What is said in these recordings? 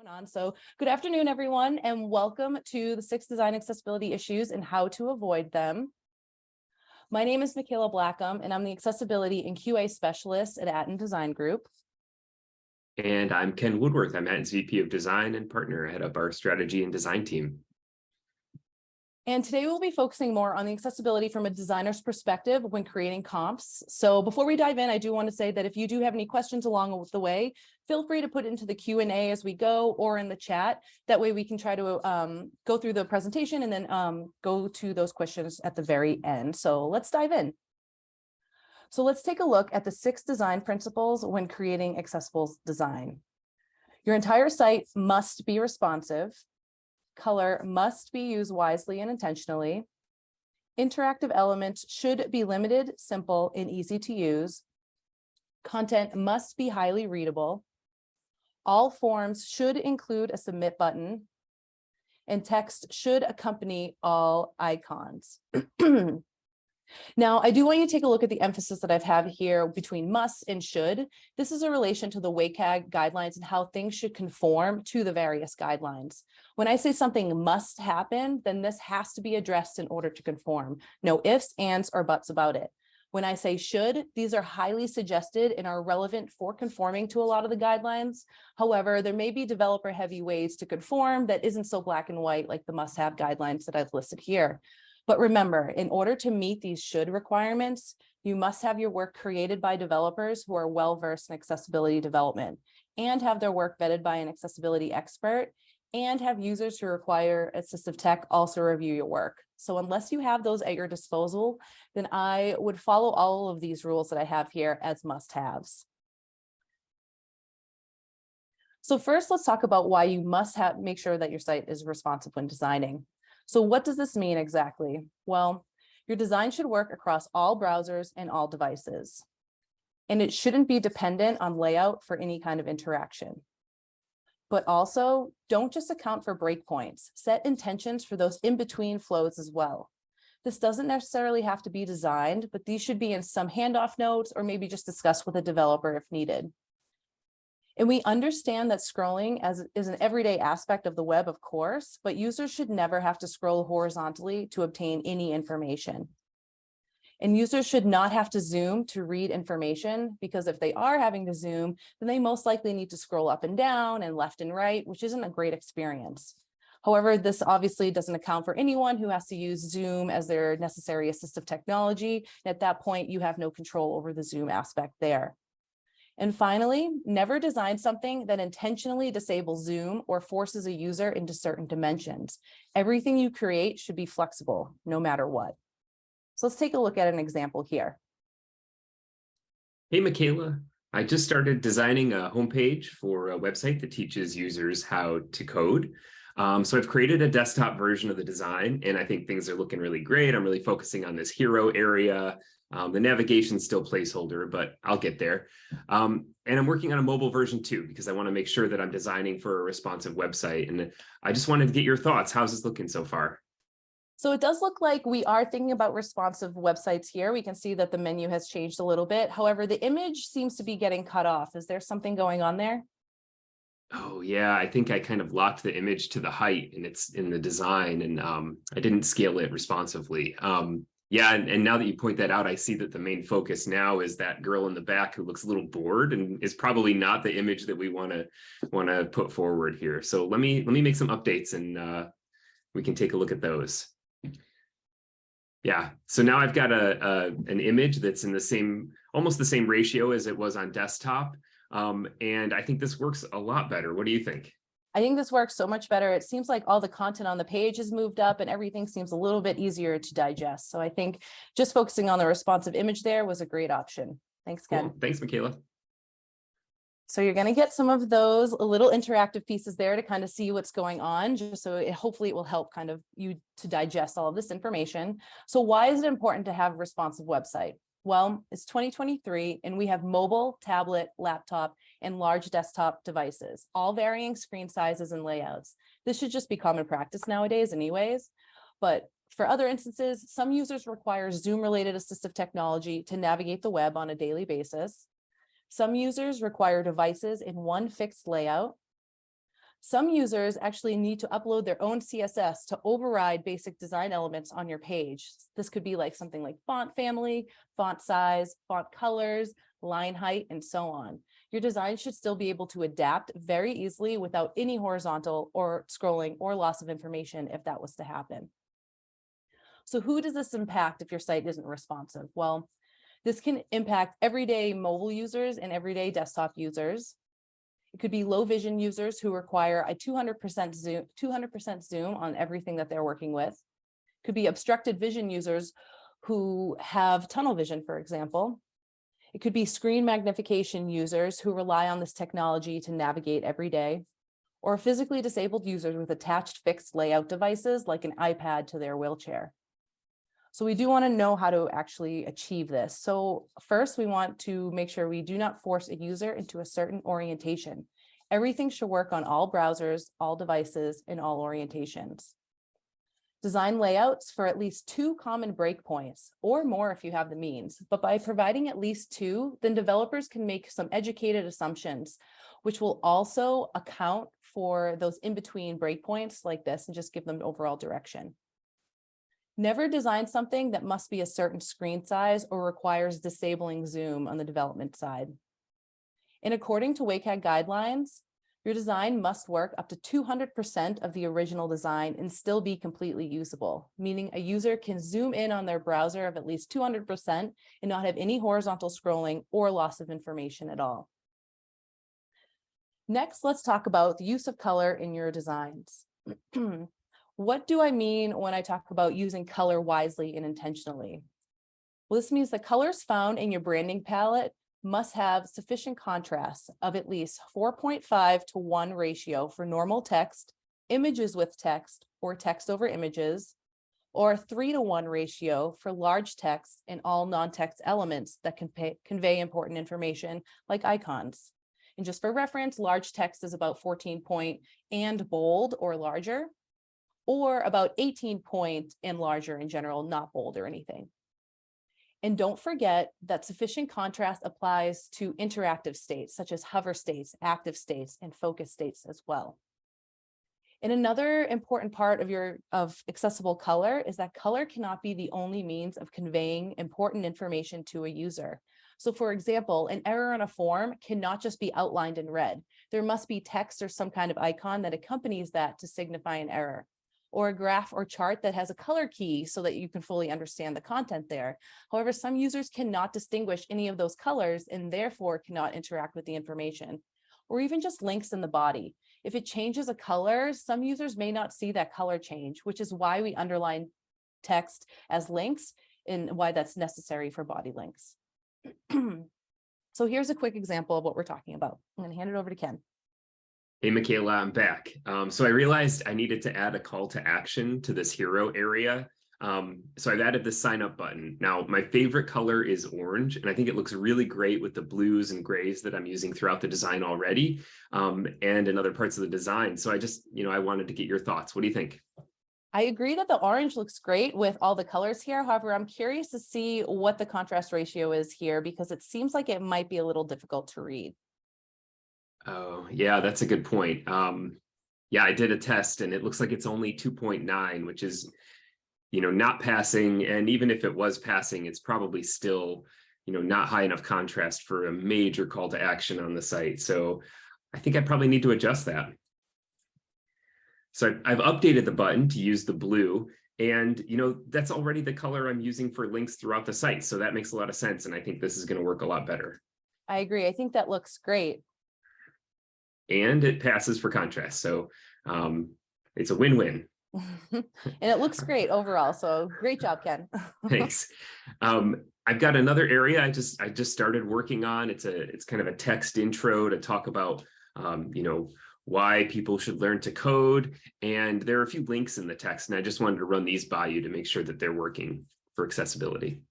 On. So good afternoon, everyone, and welcome to the 6 design accessibility issues and how to avoid them. My name is Michaela Blackham, and I'm the accessibility and QA specialist at Atten Design Group. And I'm Ken Woodworth. I'm Atten's VP of Design and partner head of our strategy and design team. And today we'll be focusing more on the accessibility from a designer's perspective when creating comps. So before we dive in, I do want to say that if you do have any questions along the way, feel free to put it into the Q&A as we go or in the chat. That way we can try to go through the presentation and then go to those questions at the very end. So let's dive in. So let's take a look at the 6 design principles when creating accessible design. Your entire site must be responsive. Color must be used wisely and intentionally. Interactive elements should be limited, simple, and easy to use. Content must be highly readable. All forms should include a submit button. And text should accompany all icons. Now, I do want you to take a look at the emphasis that I've had here between must and should. This is a relation to the WCAG guidelines and how things should conform to the various guidelines. When I say something must happen, then this has to be addressed in order to conform. No ifs, ands, or buts about it. When I say should, these are highly suggested and are relevant for conforming to a lot of the guidelines. However, there may be developer-heavy ways to conform that isn't so black and white like the must-have guidelines that I've listed here. But remember, in order to meet these should requirements, you must have your work created by developers who are well-versed in accessibility development and have their work vetted by an accessibility expert and have users who require assistive tech also review your work. So unless you have those at your disposal, then I would follow all of these rules that I have here as must-haves. So first, let's talk about why you must make sure that your site is responsive when designing. So what does this mean exactly? Well, your design should work across all browsers and all devices. And it shouldn't be dependent on layout for any kind of interaction. But also, don't just account for breakpoints. Set intentions for those in-between flows as well. This doesn't necessarily have to be designed, but these should be in some handoff notes or maybe just discussed with a developer if needed. And we understand that scrolling is an everyday aspect of the web, of course, but users should never have to scroll horizontally to obtain any information. And users should not have to zoom to read information, because if they are having to zoom, then they most likely need to scroll up and down and left and right, which isn't a great experience. However, this obviously doesn't account for anyone who has to use Zoom as their necessary assistive technology. And at that point, you have no control over the zoom aspect there. And finally, never design something that intentionally disables Zoom or forces a user into certain dimensions. Everything you create should be flexible, no matter what. So let's take a look at an example here. Hey, Michaela. I just started designing a homepage for a website that teaches users how to code. So I've created a desktop version of the design, and I think things are looking really great. I'm really focusing on this hero area. The navigation's still placeholder, but I'll get there. And I'm working on a mobile version too, because I want to make sure that I'm designing for a responsive website. And I just wanted to get your thoughts. How's this looking so far? So it does look like we are thinking about responsive websites here. We can see that the menu has changed a little bit. However, the image seems to be getting cut off. Is there something going on there? Oh, yeah, I think I kind of locked the image to the height and it's in the design, and I didn't scale it responsively. Yeah, and now that you point that out, I see that the main focus now is that girl in the back who looks a little bored and is probably not the image that we want to put forward here. So let me make some updates and we can take a look at those. Yeah, so now I've got an image that's in almost the same ratio as it was on desktop. And I think this works a lot better. What do you think? I think this works so much better. It seems like all the content on the page is moved up and everything seems a little bit easier to digest. So I think just focusing on the responsive image there was a great option. Thanks, Ken. Cool. Thanks, Michaela. So you're going to get some of those little interactive pieces there to kind of see what's going on, just so hopefully it will help kind of you to digest all of this information. So why is it important to have a responsive website? Well, it's 2023 and we have mobile, tablet, laptop, and large desktop devices, all varying screen sizes and layouts. This should just be common practice nowadays anyways. But for other instances, some users require Zoom-related assistive technology to navigate the web on a daily basis. Some users require devices in one fixed layout. Some users actually need to upload their own CSS to override basic design elements on your page. This could be like something like font family, font size, font colors, line height, and so on. Your design should still be able to adapt very easily without any horizontal or scrolling or loss of information if that was to happen. So who does this impact if your site isn't responsive? Well, this can impact everyday mobile users and everyday desktop users. It could be low vision users who require a 200% zoom on everything that they're working with. It could be obstructed vision users who have tunnel vision, for example. It could be screen magnification users who rely on this technology to navigate every day, or physically disabled users with attached fixed layout devices like an iPad to their wheelchair. So we do want to know how to actually achieve this. So first, we want to make sure we do not force a user into a certain orientation. Everything should work on all browsers, all devices, and all orientations. Design layouts for at least 2 common breakpoints, or more if you have the means. But by providing at least 2, then developers can make some educated assumptions, which will also account for those in-between breakpoints like this and just give them overall direction. Never design something that must be a certain screen size or requires disabling zoom on the development side. And according to WCAG guidelines, your design must work up to 200% of the original design and still be completely usable, meaning a user can zoom in on their browser of at least 200% and not have any horizontal scrolling or loss of information at all. Next, let's talk about the use of color in your designs. What do I mean when I talk about using color wisely and intentionally? Well, this means the colors found in your branding palette must have sufficient contrast of at least 4.5 to 1 ratio for normal text, images with text, or text over images, or 3 to 1 ratio for large text and all non-text elements that can convey important information like icons. And just for reference, large text is about 14 point and bold or larger, or about 18 point and larger in general, not bold or anything. And don't forget that sufficient contrast applies to interactive states, such as hover states, active states, and focus states as well. And another important part of accessible color is that color cannot be the only means of conveying important information to a user. So for example, an error on a form cannot just be outlined in red. There must be text or some kind of icon that accompanies that to signify an error, or a graph or chart that has a color key so that you can fully understand the content there. However, some users cannot distinguish any of those colors and therefore cannot interact with the information, or even just links in the body. If it changes a color, some users may not see that color change, which is why we underline text as links and why that's necessary for body links. So here's a quick example of what we're talking about. I'm going to hand it over to Ken. Hey, Michaela, I'm back. So I realized I needed to add a call to action to this hero area. So I've added the sign up button. Now, my favorite color is orange, and I think it looks really great with the blues and grays that I'm using throughout the design already, and in other parts of the design. So I just, I wanted to get your thoughts. What do you think? I agree that the orange looks great with all the colors here. However, I'm curious to see what the contrast ratio is here because it seems like it might be a little difficult to read. Oh, yeah, that's a good point. Yeah, I did a test and it looks like it's only 2.9, which is, not passing. And even if it was passing, it's probably still, not high enough contrast for a major call to action on the site. So I think I probably need to adjust that. So I've updated the button to use the blue, and that's already the color I'm using for links throughout the site. So that makes a lot of sense. And I think this is going to work a lot better. I agree. I think that looks great. And it passes for contrast. So it's a win-win. And it looks great overall. So great job, Ken. Thanks. I've got another area I just started working on. It's kind of a text intro to talk about why people should learn to code. And there are a few links in the text, and I just wanted to run these by you to make sure that they're working for accessibility.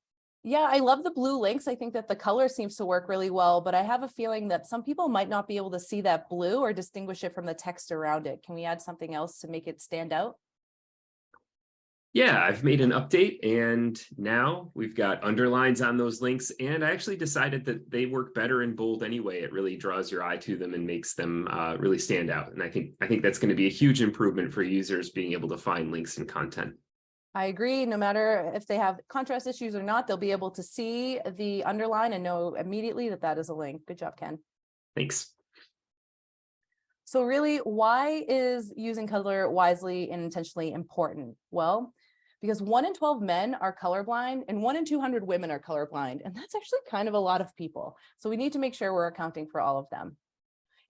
Yeah, I love the blue links. I think that the color seems to work really well, but I have a feeling that some people might not be able to see that blue or distinguish it from the text around it. Can we add something else to make it stand out? Yeah, I've made an update and now we've got underlines on those links. And I actually decided that they work better in bold anyway. It really draws your eye to them and makes them really stand out. And I think that's going to be a huge improvement for users being able to find links and content. I agree. No matter if they have contrast issues or not, they'll be able to see the underline and know immediately that that is a link. Good job, Ken. Thanks. So really, why is using color wisely and intentionally important? Well, because 1 in 12 men are colorblind and 1 in 200 women are colorblind. And that's actually kind of a lot of people. So we need to make sure we're accounting for all of them.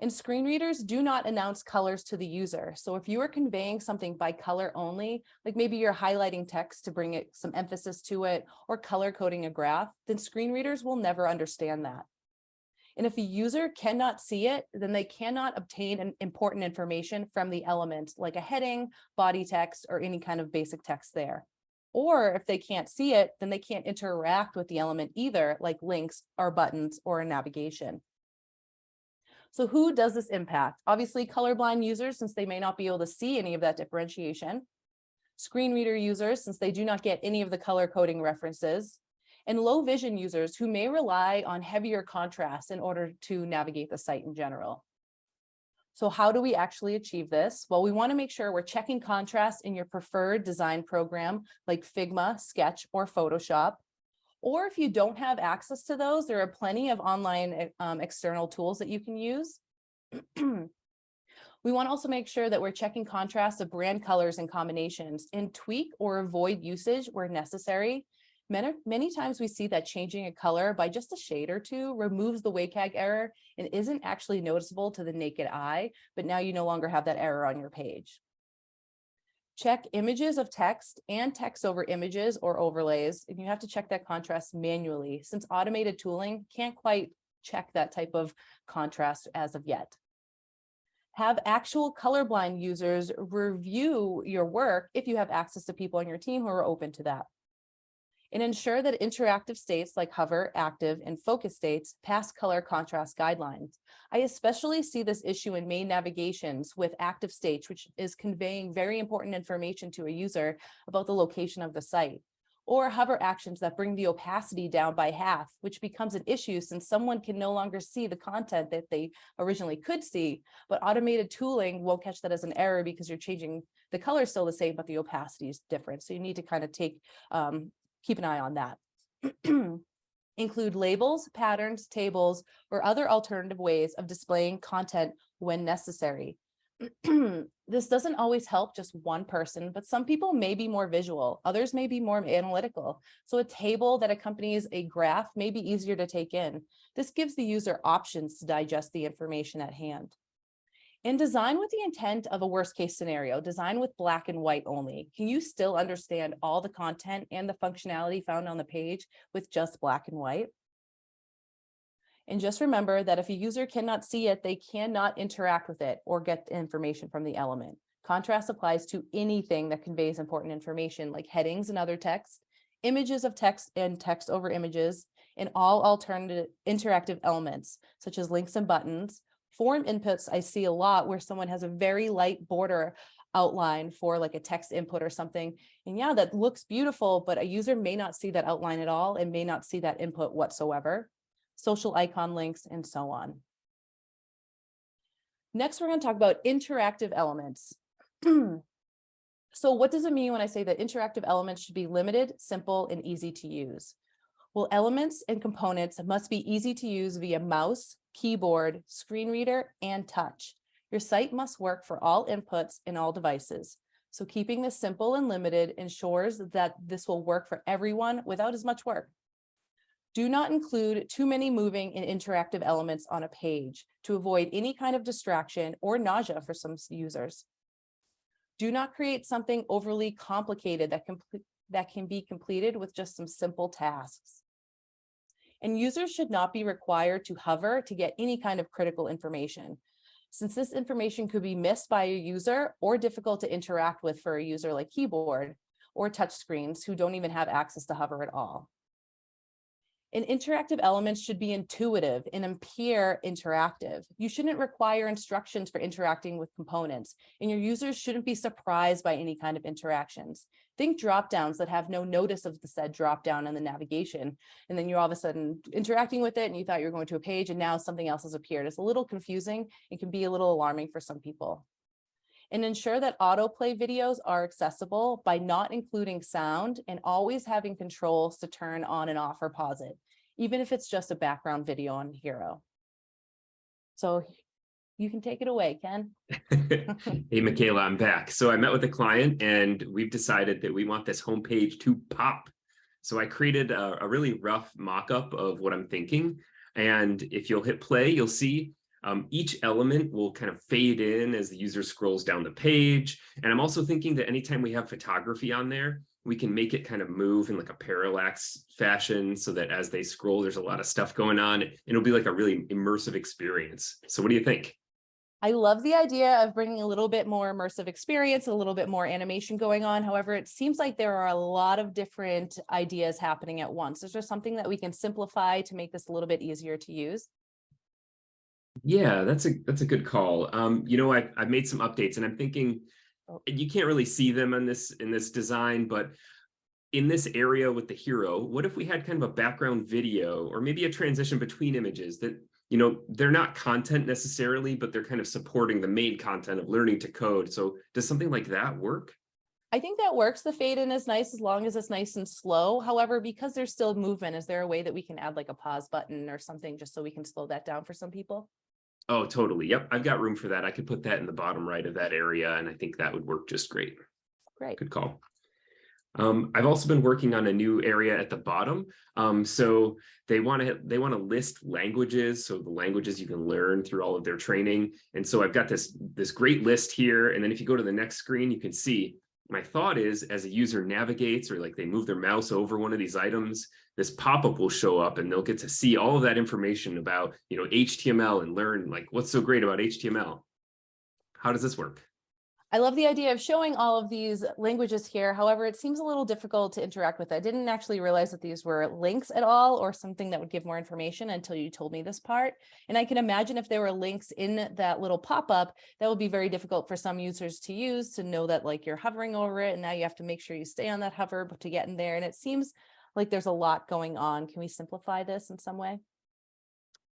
And screen readers do not announce colors to the user. So if you are conveying something by color only, like maybe you're highlighting text to bring it some emphasis to it or color coding a graph, then screen readers will never understand that. And if a user cannot see it, then they cannot obtain important information from the element, like a heading, body text, or any kind of basic text there. Or if they can't see it, then they can't interact with the element either, like links or buttons or a navigation. So who does this impact? Obviously, colorblind users, since they may not be able to see any of that differentiation. Screen reader users, since they do not get any of the color coding references. And low vision users who may rely on heavier contrast in order to navigate the site in general. So how do we actually achieve this? Well, we want to make sure we're checking contrast in your preferred design program like Figma, Sketch, or Photoshop. Or if you don't have access to those, there are plenty of online external tools that you can use. We want to also make sure that we're checking contrast of brand colors and combinations and tweak or avoid usage where necessary. Many times we see that changing a color by just a shade or two removes the WCAG error and isn't actually noticeable to the naked eye, but now you no longer have that error on your page. Check images of text and text over images or overlays, and you have to check that contrast manually since automated tooling can't quite check that type of contrast as of yet. Have actual colorblind users review your work if you have access to people on your team who are open to that. And ensure that interactive states like hover, active, and focus states pass color contrast guidelines. I especially see this issue in main navigations with active states, which is conveying very important information to a user about the location of the site, or hover actions that bring the opacity down by half, which becomes an issue since someone can no longer see the content that they originally could see, but automated tooling won't catch that as an error because you're changing the color is still the same, but the opacity is different. So you need to kind of keep an eye on that. Include labels, patterns, tables, or other alternative ways of displaying content when necessary. This doesn't always help just one person, but some people may be more visual, others may be more analytical. So a table that accompanies a graph may be easier to take in. This gives the user options to digest the information at hand. And design with the intent of a worst case scenario, design with black and white only. Can you still understand all the content and the functionality found on the page with just black and white? And just remember that if a user cannot see it, they cannot interact with it or get the information from the element. Contrast applies to anything that conveys important information like headings and other text, images of text and text over images, and all alternative interactive elements such as links and buttons. Form inputs I see a lot where someone has a very light border outline for like a text input or something. And yeah, that looks beautiful, but a user may not see that outline at all and may not see that input whatsoever. Social icon links and so on. Next, we're going to talk about interactive elements. So what does it mean when I say that interactive elements should be limited, simple, and easy to use? Well, elements and components must be easy to use via mouse, keyboard, screen reader, and touch. Your site must work for all inputs in all devices. So keeping this simple and limited ensures that this will work for everyone without as much work. Do not include too many moving and interactive elements on a page to avoid any kind of distraction or nausea for some users. Do not create something overly complicated that can be completed with just some simple tasks. And users should not be required to hover to get any kind of critical information, since this information could be missed by a user or difficult to interact with for a user like keyboard or touch screens who don't even have access to hover at all. And interactive elements should be intuitive and appear interactive. You shouldn't require instructions for interacting with components, and your users shouldn't be surprised by any kind of interactions. Think drop downs that have no notice of the said drop down in the navigation. And then you're all of a sudden interacting with it and you thought you were going to a page and now something else has appeared. It's a little confusing. It can be a little alarming for some people. And ensure that autoplay videos are accessible by not including sound and always having controls to turn on and off or pause it, even if it's just a background video on Hero. So you can take it away, Ken. Hey, Michaela, I'm back. So I met with a client and we've decided that we want this homepage to pop. So I created a really rough mock-up of what I'm thinking. And if you'll hit play, you'll see each element will kind of fade in as the user scrolls down the page. And I'm also thinking that anytime we have photography on there, we can make it kind of move in like a parallax fashion so that as they scroll, there's a lot of stuff going on. And it'll be like a really immersive experience. So what do you think? I love the idea of bringing a little bit more immersive experience, a little bit more animation going on. However, it seems like there are a lot of different ideas happening at once. Is there something that we can simplify to make this a little bit easier to use? Yeah, that's a good call. I've made some updates and I'm thinking you can't really see them in this design, but in this area with the hero, what if we had kind of a background video or maybe a transition between images that, they're not content necessarily, but they're kind of supporting the main content of learning to code. So does something like that work? I think that works. The fade in is nice as long as it's nice and slow. However, because there's still movement, is there a way that we can add like a pause button or something just so we can slow that down for some people? Oh, totally. Yep. I've got room for that. I could put that in the bottom right of that area, and I think that would work just great. Great. Good call. I've also been working on a new area at the bottom. So they want to list languages, so the languages you can learn through all of their training. And so I've got this great list here. And then if you go to the next screen, you can see my thought is as a user navigates or like they move their mouse over one of these items, this pop-up will show up and they'll get to see all of that information about, HTML and learn like what's so great about HTML. How does this work? I love the idea of showing all of these languages here. However, it seems a little difficult to interact with. I didn't actually realize that these were links at all or something that would give more information until you told me this part. And I can imagine if there were links in that little pop-up, that would be very difficult for some users to use, to know that like you're hovering over it and now you have to make sure you stay on that hover to get in there. And it seems like there's a lot going on. Can we simplify this in some way?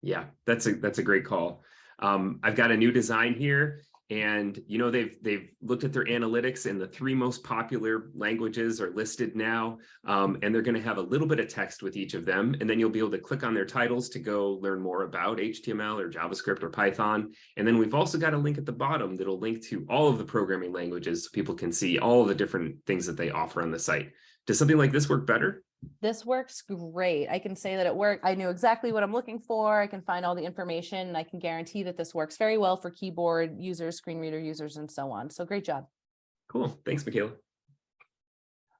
Yeah, that's a great call. I've got a new design here. And they've looked at their analytics and the 3 most popular languages are listed now. And they're going to have a little bit of text with each of them. And then you'll be able to click on their titles to go learn more about HTML or JavaScript or Python. And then we've also got a link at the bottom that'll link to all of the programming languages so people can see all of the different things that they offer on the site. Does something like this work better? This works great. I can say that it worked. I knew exactly what I'm looking for. I can find all the information and I can guarantee that this works very well for keyboard users, screen reader users, and so on. So great job. Cool. Thanks, Michaela.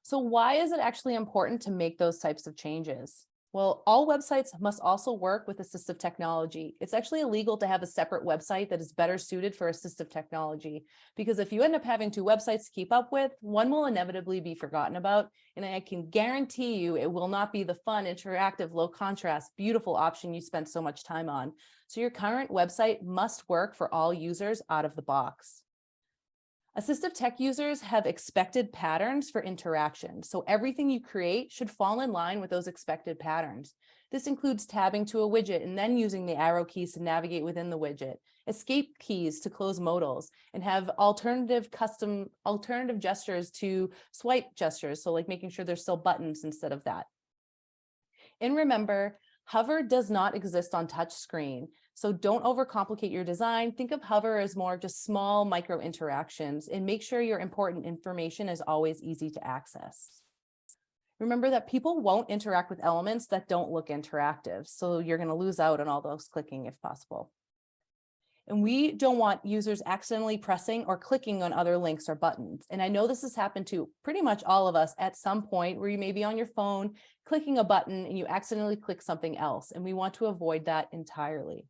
So why is it actually important to make those types of changes? Well, all websites must also work with assistive technology. It's actually illegal to have a separate website that is better suited for assistive technology, because if you end up having 2 websites to keep up with, one will inevitably be forgotten about. And I can guarantee you it will not be the fun, interactive, low contrast, beautiful option you spent so much time on. So your current website must work for all users out of the box. Assistive tech users have expected patterns for interaction, so everything you create should fall in line with those expected patterns. This includes tabbing to a widget and then using the arrow keys to navigate within the widget, escape keys to close modals, and have alternative gestures to swipe gestures, so like making sure there's still buttons instead of that. And remember, hover does not exist on touch screen. So don't overcomplicate your design. Think of hover as more of just small micro interactions and make sure your important information is always easy to access. Remember that people won't interact with elements that don't look interactive. So you're going to lose out on all those clicking if possible. And we don't want users accidentally pressing or clicking on other links or buttons. And I know this has happened to pretty much all of us at some point where you may be on your phone clicking a button and you accidentally click something else. And we want to avoid that entirely.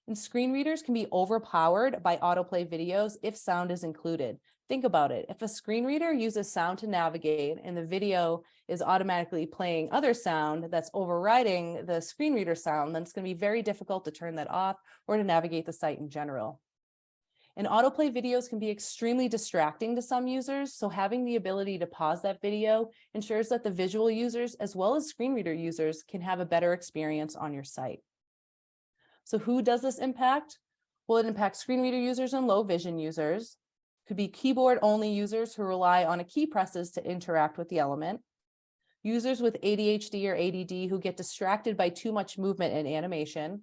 And screen readers can be overpowered by autoplay videos if sound is included. Think about it. If a screen reader uses sound to navigate and the video is automatically playing other sound that's overriding the screen reader sound, then it's going to be very difficult to turn that off or to navigate the site in general. And autoplay videos can be extremely distracting to some users, so having the ability to pause that video ensures that the visual users as well as screen reader users can have a better experience on your site. So who does this impact? Well, it impacts screen reader users and low vision users. Could be keyboard only users who rely on a key presses to interact with the element. Users with ADHD or ADD who get distracted by too much movement and animation.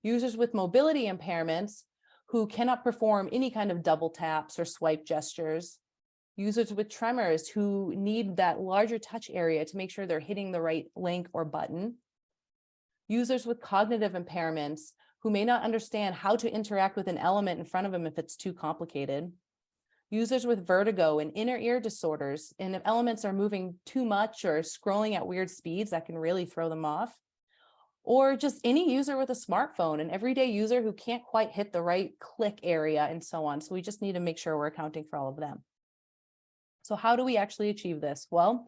Users with mobility impairments who cannot perform any kind of double taps or swipe gestures. Users with tremors who need that larger touch area to make sure they're hitting the right link or button. Users with cognitive impairments who may not understand how to interact with an element in front of them if it's too complicated. Users with vertigo and inner ear disorders, and if elements are moving too much or scrolling at weird speeds, that can really throw them off. Or just any user with a smartphone, an everyday user who can't quite hit the right click area and so on. So we just need to make sure we're accounting for all of them. So how do we actually achieve this? Well,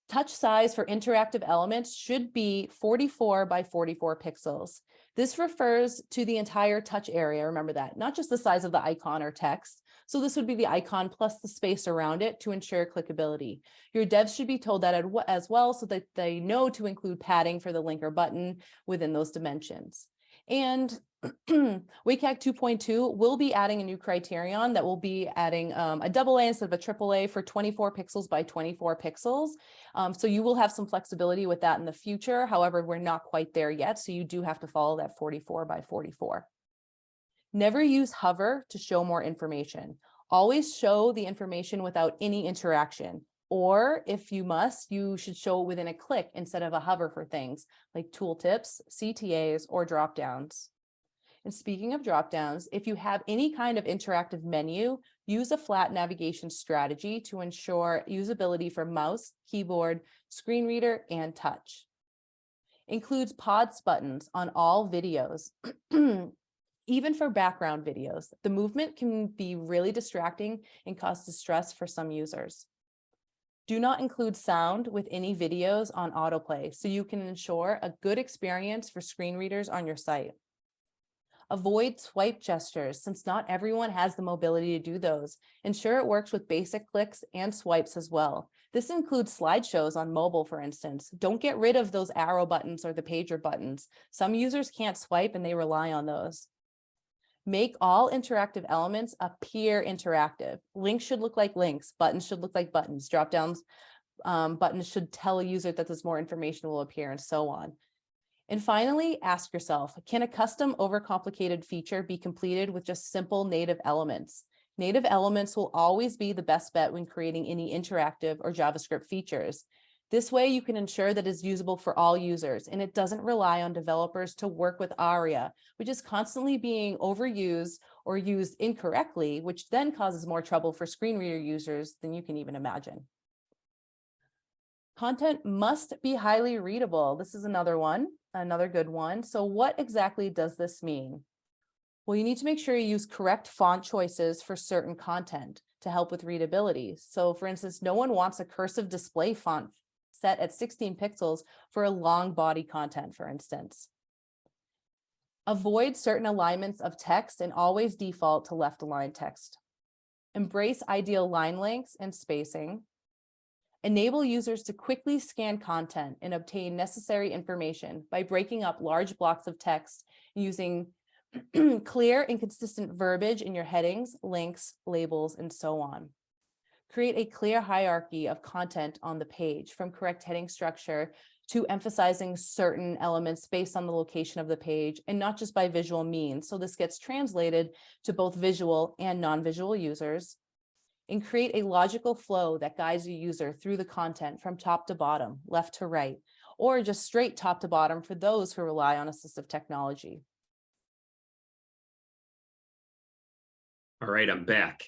touch size for interactive elements should be 44 by 44 pixels. This refers to the entire touch area, remember that, not just the size of the icon or text. So this would be the icon plus the space around it to ensure clickability. Your devs should be told that as well so that they know to include padding for the link or button within those dimensions. And WCAG 2.2 will be adding a new criterion that will be adding a AA instead of a AAA for 24 pixels by 24 pixels. So you will have some flexibility with that in the future. However, we're not quite there yet. So you do have to follow that 44 by 44. Never use hover to show more information. Always show the information without any interaction. Or if you must, you should show it within a click instead of a hover for things like tooltips, CTAs, or dropdowns. And speaking of dropdowns, if you have any kind of interactive menu, use a flat navigation strategy to ensure usability for mouse, keyboard, screen reader, and touch. Includes pause buttons on all videos. Even for background videos, the movement can be really distracting and cause distress for some users. Do not include sound with any videos on autoplay so you can ensure a good experience for screen readers on your site. Avoid swipe gestures since not everyone has the mobility to do those. Ensure it works with basic clicks and swipes as well. This includes slideshows on mobile, for instance. Don't get rid of those arrow buttons or the pager buttons. Some users can't swipe and they rely on those. Make all interactive elements appear interactive. Links should look like links. Buttons should look like buttons. Drop-downs buttons should tell a user that there's more information will appear and so on. And finally, ask yourself, can a custom overcomplicated feature be completed with just simple native elements? Native elements will always be the best bet when creating any interactive or JavaScript features. This way you can ensure that it's usable for all users and it doesn't rely on developers to work with ARIA, which is constantly being overused or used incorrectly, which then causes more trouble for screen reader users than you can even imagine. Content must be highly readable. This is another good one. So what exactly does this mean? Well, you need to make sure you use correct font choices for certain content to help with readability. So for instance, no one wants a cursive display font set at 16 pixels for a long body content, for instance. Avoid certain alignments of text and always default to left aligned text. Embrace ideal line lengths and spacing. Enable users to quickly scan content and obtain necessary information by breaking up large blocks of text using clear and consistent verbiage in your headings, links, labels, and so on. Create a clear hierarchy of content on the page, from correct heading structure to emphasizing certain elements based on the location of the page and not just by visual means. So this gets translated to both visual and non-visual users. And create a logical flow that guides a user through the content from top to bottom, left to right, or just straight top to bottom for those who rely on assistive technology. All right, I'm back.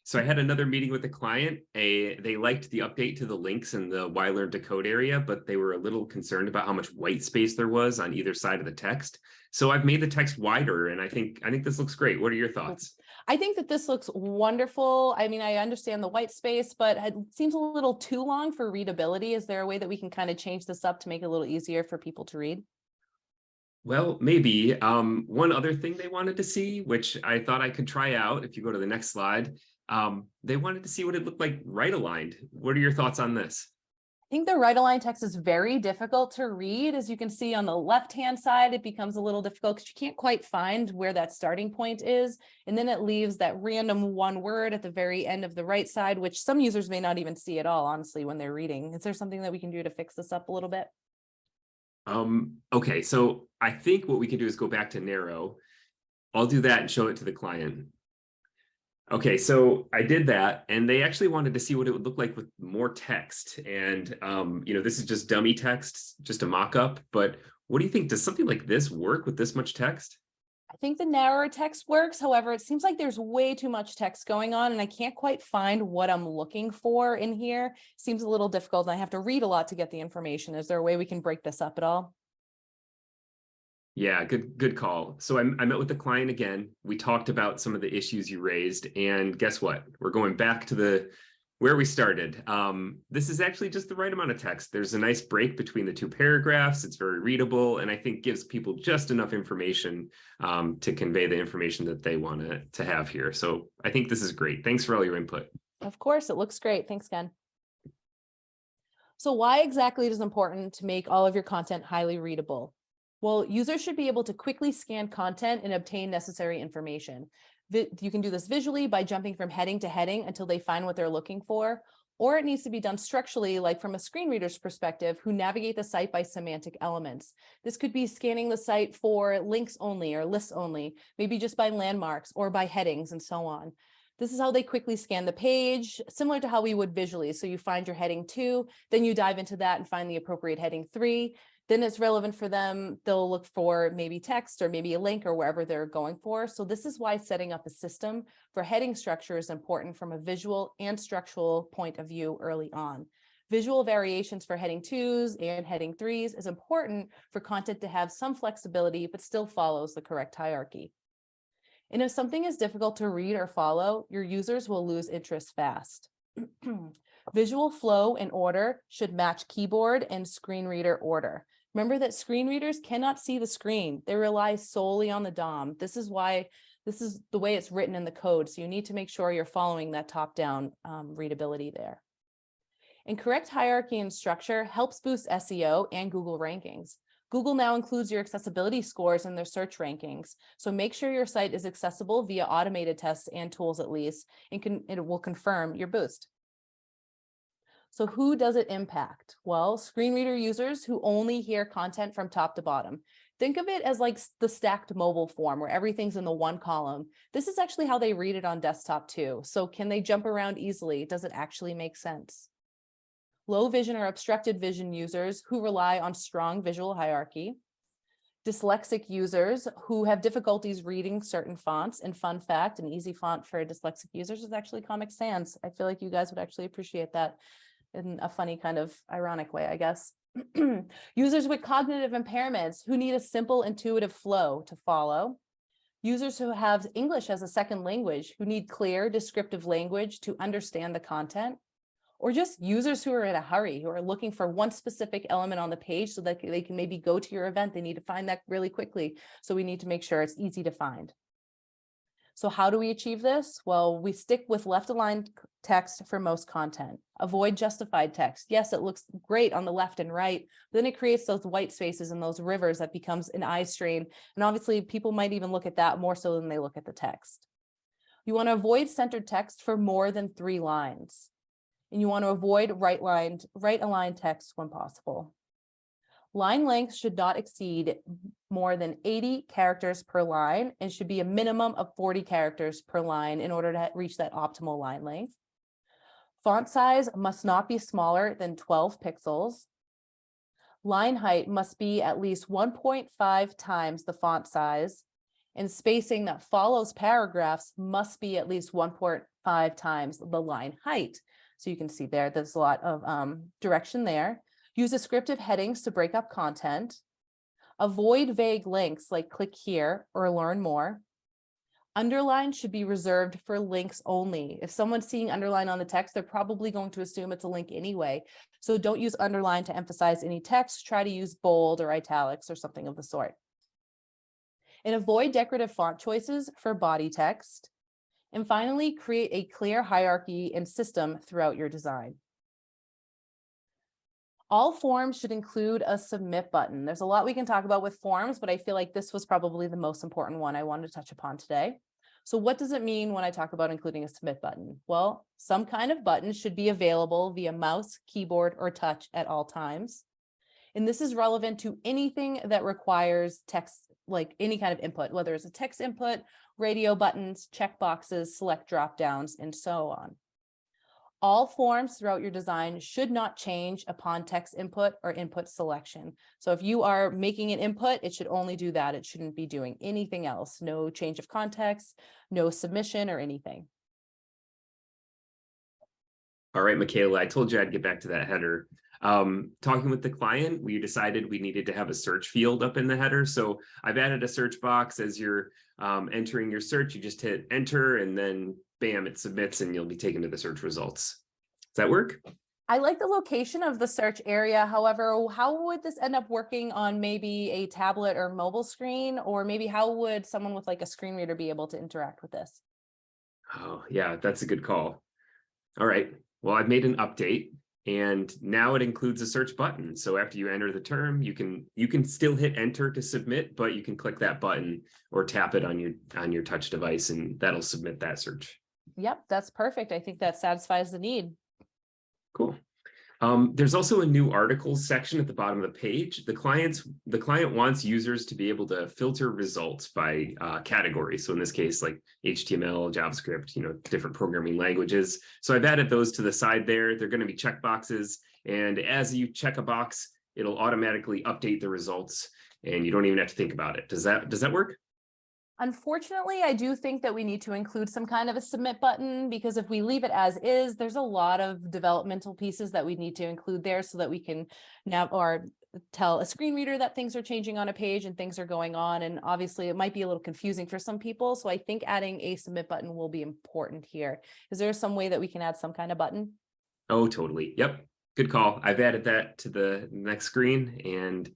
So I had another meeting with a client. They liked the update to the links in the Why Learn to Code area, but they were a little concerned about how much white space there was on either side of the text. So I've made the text wider, and I think this looks great. What are your thoughts? I think that this looks wonderful. I mean, I understand the white space, but it seems a little too long for readability. Is there a way that we can kind of change this up to make it a little easier for people to read? Well, maybe. One other thing they wanted to see, which I thought I could try out, if you go to the next slide, they wanted to see what it looked like right aligned. What are your thoughts on this? I think the right align text is very difficult to read. As you can see on the left-hand side, it becomes a little difficult because you can't quite find where that starting point is. And then it leaves that random one word at the very end of the right side, which some users may not even see at all, honestly, when they're reading. Is there something that we can do to fix this up a little bit? Okay, so I think what we can do is go back to narrow. I'll do that and show it to the client. Okay, so I did that, and they actually wanted to see what it would look like with more text. And this is just dummy text, just a mock-up. But what do you think? Does something like this work with this much text? I think the narrower text works. However, it seems like there's way too much text going on and I can't quite find what I'm looking for in here. Seems a little difficult and I have to read a lot to get the information. Is there a way we can break this up at all? Yeah, good call. So I met with the client again. We talked about some of the issues you raised, and guess what? We're going back to the where we started. This is actually just the right amount of text. There's a nice break between the two paragraphs. It's very readable, and I think gives people just enough information to convey the information that they want to have here. So I think this is great. Thanks for all your input. Of course, it looks great. Thanks, Ken. So why exactly it is important to make all of your content highly readable? Well, users should be able to quickly scan content and obtain necessary information. You can do this visually by jumping from heading to heading until they find what they're looking for, or it needs to be done structurally, like from a screen reader's perspective, who navigate the site by semantic elements. This could be scanning the site for links only or lists only, maybe just by landmarks or by headings and so on. This is how they quickly scan the page, similar to how we would visually. So you find your heading 2, then you dive into that and find the appropriate heading 3. Then it's relevant for them. They'll look for maybe text or maybe a link or wherever they're going for. So this is why setting up a system for heading structure is important from a visual and structural point of view early on. Visual variations for heading 2s and heading 3s is important for content to have some flexibility, but still follows the correct hierarchy. And if something is difficult to read or follow, your users will lose interest fast. Visual flow and order should match keyboard and screen reader order. Remember that screen readers cannot see the screen. They rely solely on the DOM. This is the way it's written in the code. So you need to make sure you're following that top-down readability there. And correct hierarchy and structure helps boost SEO and Google rankings. Google now includes your accessibility scores in their search rankings. So make sure your site is accessible via automated tests and tools at least, and it will confirm your boost. So who does it impact? Well, screen reader users who only hear content from top to bottom. Think of it as like the stacked mobile form where everything's in the one column. This is actually how they read it on desktop too. So can they jump around easily? Does it actually make sense? Low vision or obstructed vision users who rely on strong visual hierarchy. Dyslexic users who have difficulties reading certain fonts. And fun fact, an easy font for dyslexic users is actually Comic Sans. I feel like you guys would actually appreciate that in a funny kind of ironic way, I guess. Users with cognitive impairments who need a simple, intuitive flow to follow. Users who have English as a second language who need clear, descriptive language to understand the content. Or just users who are in a hurry, who are looking for one specific element on the page so that they can maybe go to your event. They need to find that really quickly. So we need to make sure it's easy to find. So how do we achieve this? Well, we stick with left-aligned text for most content. Avoid justified text. Yes, it looks great on the left and right, but then it creates those white spaces and those rivers that becomes an eye strain. And obviously people might even look at that more so than they look at the text. You want to avoid centered text for more than 3 lines. And you want to avoid right-aligned text when possible. Line length should not exceed more than 80 characters per line and should be a minimum of 40 characters per line in order to reach that optimal line length. Font size must not be smaller than 12 pixels. Line height must be at least 1.5 times the font size, and spacing that follows paragraphs must be at least 1.5 times the line height. So you can see there's a lot of direction there. Use descriptive headings to break up content. Avoid vague links like click here or learn more. Underline should be reserved for links only. If someone's seeing underline on the text, they're probably going to assume it's a link anyway. So don't use underline to emphasize any text. Try to use bold or italics or something of the sort. And avoid decorative font choices for body text. And finally, create a clear hierarchy and system throughout your design. All forms should include a submit button. There's a lot we can talk about with forms, but I feel like this was probably the most important one I wanted to touch upon today. So what does it mean when I talk about including a submit button? Well, some kind of button should be available via mouse, keyboard, or touch at all times. And this is relevant to anything that requires text, like any kind of input, whether it's a text input, radio buttons, checkboxes, select dropdowns, and so on. All forms throughout your design should not change upon text input or input selection. So if you are making an input, it should only do that. It shouldn't be doing anything else. No change of context, no submission or anything. All right, Michaela, I told you I'd get back to that header. Talking with the client, we decided we needed to have a search field up in the header. So I've added a search box. As you're entering your search, you just hit enter and then bam, it submits and you'll be taken to the search results. Does that work? I like the location of the search area. However, how would this end up working on maybe a tablet or mobile screen? Or maybe how would someone with like a screen reader be able to interact with this? Oh, yeah, that's a good call. All right. Well, I've made an update and now it includes a search button. So after you enter the term, you can still hit enter to submit, but you can click that button or tap it on your touch device and that'll submit that search. Yep, that's perfect. I think that satisfies the need. Cool. There's also a new articles section at the bottom of the page. The client wants users to be able to filter results by category. So in this case, like HTML, JavaScript, different programming languages. So I've added those to the side there. They're going to be checkboxes. And as you check a box, it'll automatically update the results and you don't even have to think about it. Does that work? Unfortunately, I do think that we need to include some kind of a submit button because if we leave it as is, there's a lot of developmental pieces that we need to include there so that we can now or tell a screen reader that things are changing on a page and things are going on. And obviously it might be a little confusing for some people. So I think adding a submit button will be important here. Is there some way that we can add some kind of button? Oh, totally. Yep. Good call. I've added that to the next screen and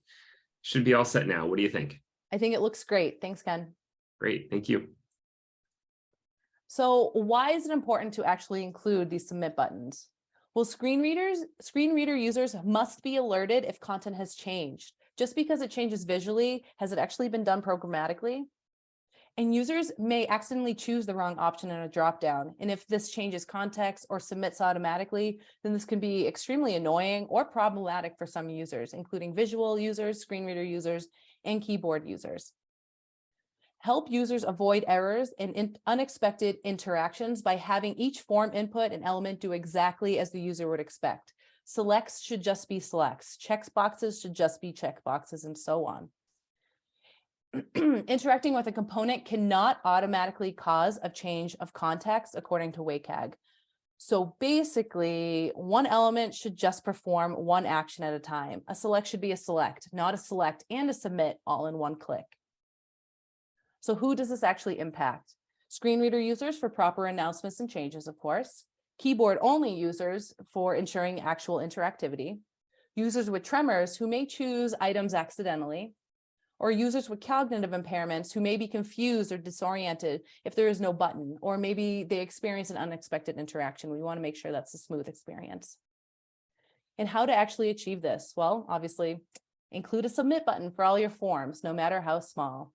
should be all set now. What do you think? I think it looks great. Thanks, Ken. Great, thank you. So why is it important to actually include these submit buttons? Well, screen reader users must be alerted if content has changed. Just because it changes visually, has it actually been done programmatically? And users may accidentally choose the wrong option in a dropdown. And if this changes context or submits automatically, then this can be extremely annoying or problematic for some users, including visual users, screen reader users, and keyboard users. Help users avoid errors and unexpected interactions by having each form input and element do exactly as the user would expect. Selects should just be selects. Checkboxes should just be checkboxes, and so on. Interacting with a component cannot automatically cause a change of context according to WCAG. So basically, one element should just perform one action at a time. A select should be a select, not a select and a submit all in one click. So who does this actually impact? Screen reader users for proper announcements and changes, of course. Keyboard only users for ensuring actual interactivity. Users with tremors who may choose items accidentally. Or users with cognitive impairments who may be confused or disoriented if there is no button, or maybe they experience an unexpected interaction. We want to make sure that's a smooth experience. And how to actually achieve this? Well, obviously, include a submit button for all your forms, no matter how small.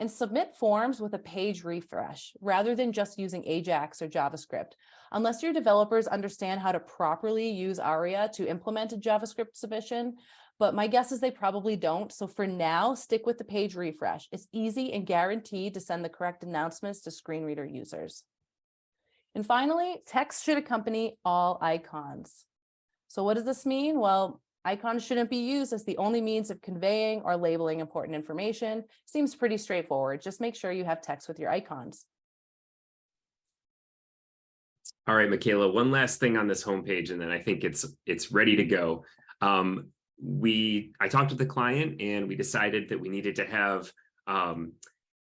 And submit forms with a page refresh rather than just using Ajax or JavaScript. Unless your developers understand how to properly use ARIA to implement a JavaScript submission, but my guess is they probably don't. So for now, stick with the page refresh. It's easy and guaranteed to send the correct announcements to screen reader users. And finally, text should accompany all icons. So what does this mean? Well, icons shouldn't be used as the only means of conveying or labeling important information. Seems pretty straightforward. Just make sure you have text with your icons. All right, Michaela, one last thing on this homepage, and then I think it's ready to go. I talked to the client and we decided that we needed to have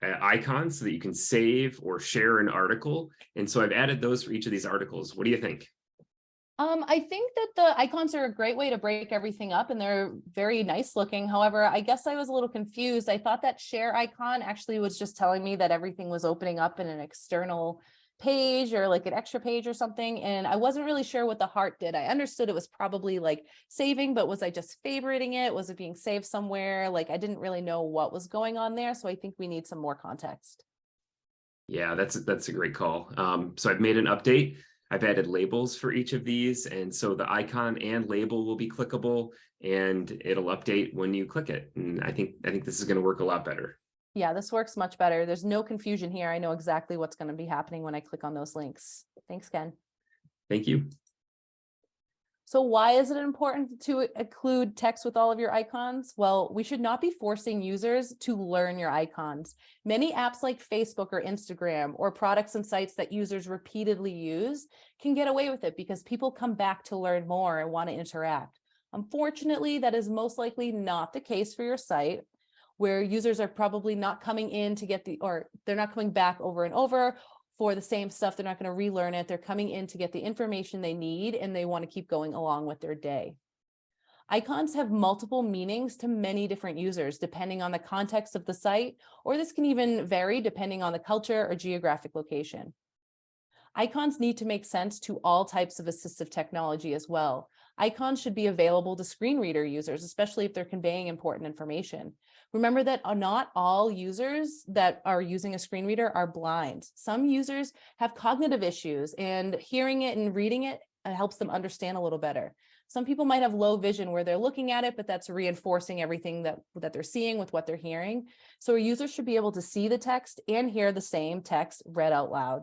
icons so that you can save or share an article. And so I've added those for each of these articles. What do you think? I think that the icons are a great way to break everything up and they're very nice looking. However, I guess I was a little confused. I thought that share icon actually was just telling me that everything was opening up in an external page or like an extra page or something. And I wasn't really sure what the heart did. I understood it was probably like saving, but was I just favoriting it? Was it being saved somewhere? Like I didn't really know what was going on there. So I think we need some more context. Yeah, that's a great call. So I've made an update. I've added labels for each of these, and so the icon and label will be clickable, and it'll update when you click it. And I think this is going to work a lot better. Yeah, this works much better. There's no confusion here. I know exactly what's going to be happening when I click on those links. Thanks, Ken. Thank you. So why is it important to include text with all of your icons? Well, we should not be forcing users to learn your icons. Many apps like Facebook or Instagram or products and sites that users repeatedly use can get away with it because people come back to learn more and want to interact. Unfortunately, that is most likely not the case for your site, where users are probably not coming in to get or they're not coming back over and over for the same stuff. They're not going to relearn it. They're coming in to get the information they need and they want to keep going along with their day. Icons have multiple meanings to many different users depending on the context of the site, or this can even vary depending on the culture or geographic location. Icons need to make sense to all types of assistive technology as well. Icons should be available to screen reader users, especially if they're conveying important information. Remember that not all users that are using a screen reader are blind. Some users have cognitive issues, and hearing it and reading it helps them understand a little better. Some people might have low vision where they're looking at it, but that's reinforcing everything that they're seeing with what they're hearing. So a user should be able to see the text and hear the same text read out loud.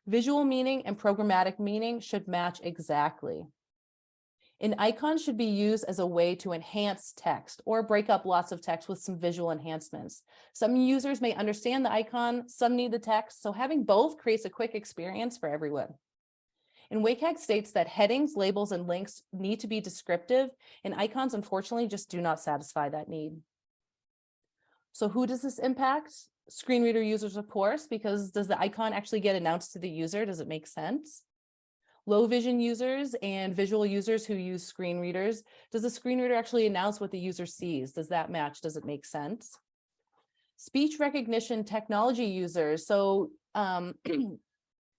Visual meaning and programmatic meaning should match exactly. An icon should be used as a way to enhance text or break up lots of text with some visual enhancements. Some users may understand the icon, some need the text, so having both creates a quick experience for everyone. And WCAG states that headings, labels, and links need to be descriptive, and icons unfortunately just do not satisfy that need. So who does this impact? Screen reader users, of course, because does the icon actually get announced to the user? Does it make sense? Low vision users and visual users who use screen readers, does the screen reader actually announce what the user sees? Does that match? Does it make sense? Speech recognition technology users. So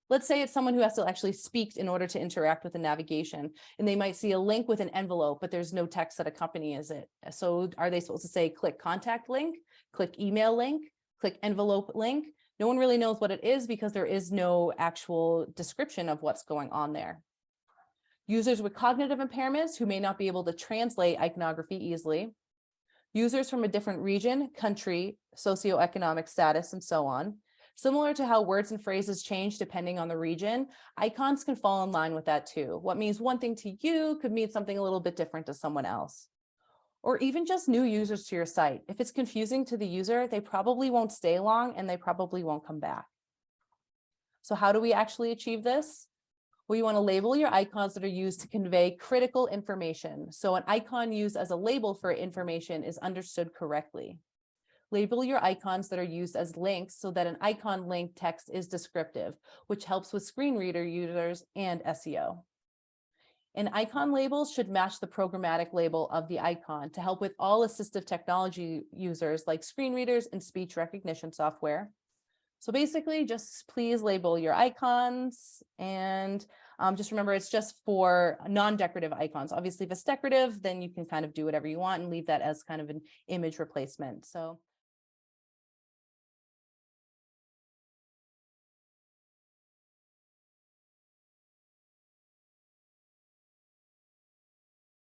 let's say it's someone who has to actually speak in order to interact with the navigation, and they might see a link with an envelope, but there's no text that accompanies it. So are they supposed to say click contact link, click email link, click envelope link? No one really knows what it is because there is no actual description of what's going on there. Users with cognitive impairments who may not be able to translate iconography easily. Users from a different region, country, socioeconomic status, and so on. Similar to how words and phrases change depending on the region, icons can fall in line with that too. What means one thing to you could mean something a little bit different to someone else. Or even just new users to your site. If it's confusing to the user, they probably won't stay long and they probably won't come back. So how do we actually achieve this? Well, you want to label your icons that are used to convey critical information. So an icon used as a label for information is understood correctly. Label your icons that are used as links so that an icon link text is descriptive, which helps with screen reader users and SEO. And icon labels should match the programmatic label of the icon to help with all assistive technology users like screen readers and speech recognition software. So basically, just please label your icons, and just remember it's just for non-decorative icons. Obviously, if it's decorative, then you can kind of do whatever you want and leave that as kind of an image replacement. So